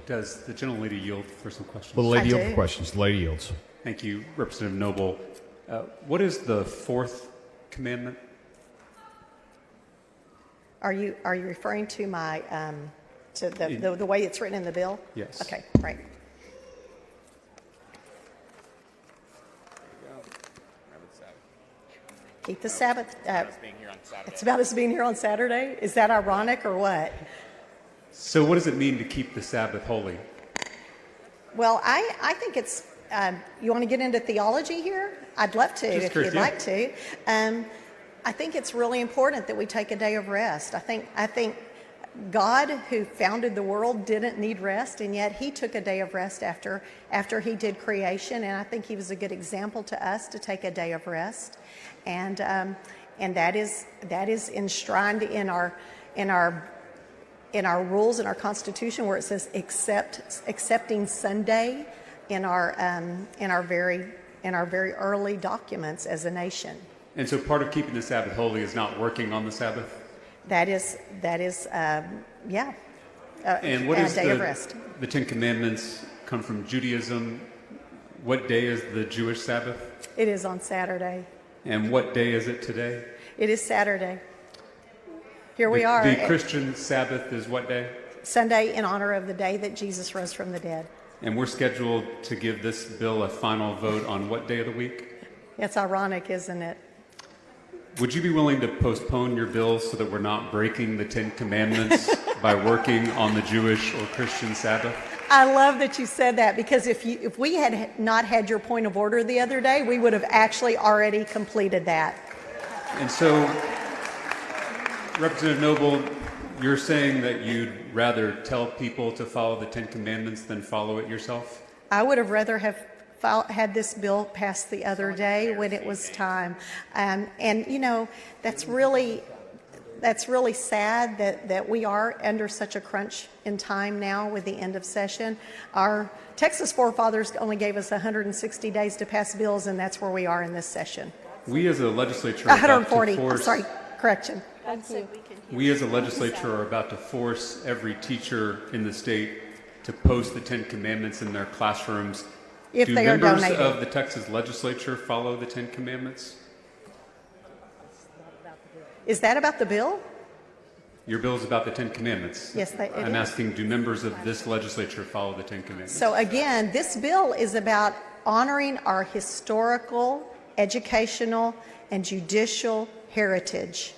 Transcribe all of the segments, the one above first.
Does the gentlelady yield for some questions? Will the lady yield for questions? The lady yields. Thank you, Representative Noble. What is the Fourth Commandment? Are you referring to my to the way it's written in the bill? Yes. Okay, right. Keep the Sabbath. It's about us being here on Saturday. Is that ironic or what? So what does it mean to keep the Sabbath holy? Well, I think it's, you want to get into theology here? I'd love to if you'd like to. I think it's really important that we take a day of rest. I think God, who founded the world, didn't need rest, and yet he took a day of rest after he did creation, and I think he was a good example to us to take a day of rest. And that is enshrined in our rules in our Constitution, where it says accepting Sunday in our very early documents as a nation. And so part of keeping the Sabbath holy is not working on the Sabbath? That is and what is a day of rest. The Ten Commandments come from Judaism. What day is the Jewish Sabbath? It is on Saturday. And what day is it today? It is Saturday. Here we are. The Christian Sabbath is what day? Sunday, in honor of the day that Jesus rose from the dead. And we're scheduled to give this bill a final vote on what day of the week? It's ironic, isn't it? Would you be willing to postpone your bill so that we're not breaking the Ten Commandments by working on the Jewish or Christian Sabbath? I love that you said that, because if we had not had your point of order the other day, we would have actually already completed that. And so, Representative Noble, you're saying that you'd rather tell people to follow the Ten Commandments than follow it yourself? I would have rather have had this bill passed the other day when it was time. And you know, that's really sad that we are under such a crunch in time now with the end of session. Our Texas forefathers only gave us 160 days to pass bills, and that's where we are in this session. We as a legislature 140. I'm sorry, correction. We as a legislature are about to force every teacher in the state to post the Ten Commandments in their classrooms. If they are donated. Do members of the Texas legislature follow the Ten Commandments? Is that about the bill? Your bill is about the Ten Commandments. Yes, I'm asking, do members of this legislature follow the Ten Commandments? So again, this bill is about honoring our historical, educational, and judicial heritage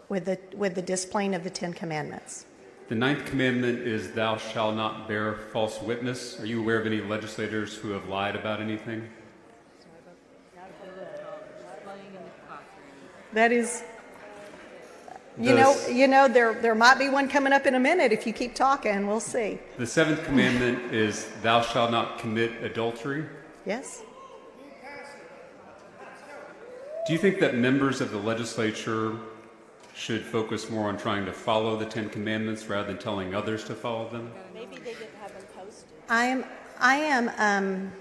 with the displaying of the Ten Commandments. The Ninth Commandment is, thou shalt not bear false witness. Are you aware of any legislators who have lied about anything? That is, you know, there might be one coming up in a minute if you keep talking. We'll see. The Seventh Commandment is, thou shalt not commit adultery. Yes. Do you think that members of the legislature should focus more on trying to follow the Ten Commandments rather than telling others to follow them? Maybe they didn't have them posted. I am,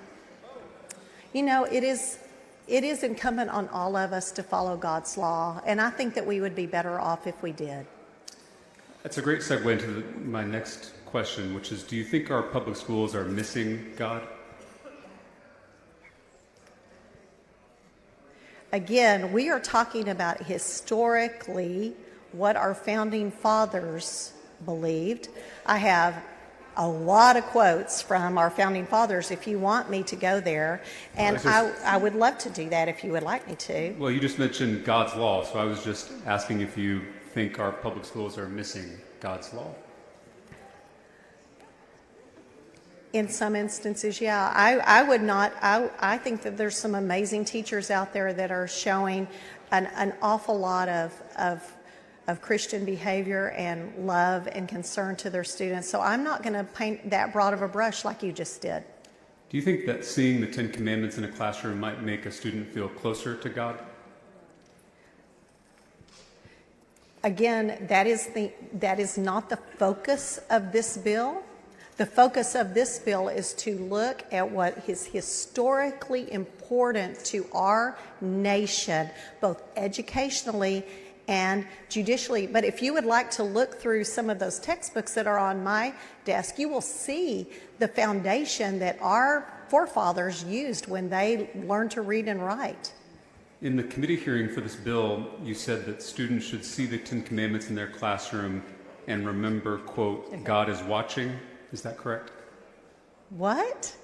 you know, it is incumbent on all of us to follow God's law, and I think that we would be better off if we did. That's a great segue into my next question, which is, do you think our public schools are missing God? Again, we are talking about historically what our founding fathers believed. I have a lot of quotes from our founding fathers if you want me to go there, and I would love to do that if you would like me to. Well, you just mentioned God's law, so I was just asking if you think our public schools are missing God's law. In some instances, yeah. I would not. I think that there's some amazing teachers out there that are showing an awful lot of Christian behavior and love and concern to their students. So I'm not going to paint that broad of a brush like you just did. Do you think that seeing the Ten Commandments in a classroom might make a student feel closer to God? Again, that is not the focus of this bill. The focus of this bill is to look at what is historically important to our nation, both educationally and judicially. But if you would like to look through some of those textbooks that are on my desk, you will see the foundation that our forefathers used when they learned to read and write. In the committee hearing for this bill, you said that students should see the Ten Commandments in their classroom and remember, quote, God is watching. Is that correct? What?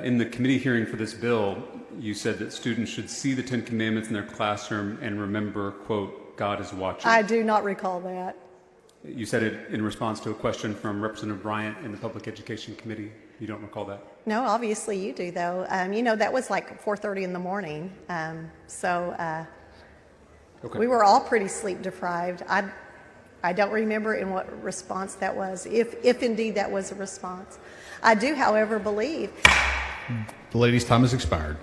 In the committee hearing for this bill, you said that students should see the Ten Commandments in their classroom and remember, quote, God is watching. I do not recall that. You said it in response to a question from Representative Bryant in the Public Education Committee. You don't recall that? No, obviously you do, though. That was like 4:30 in the morning. Okay. We were all pretty sleep deprived. I don't remember in what response that was, if indeed that was a response. I do, however, believe. The lady's time has expired.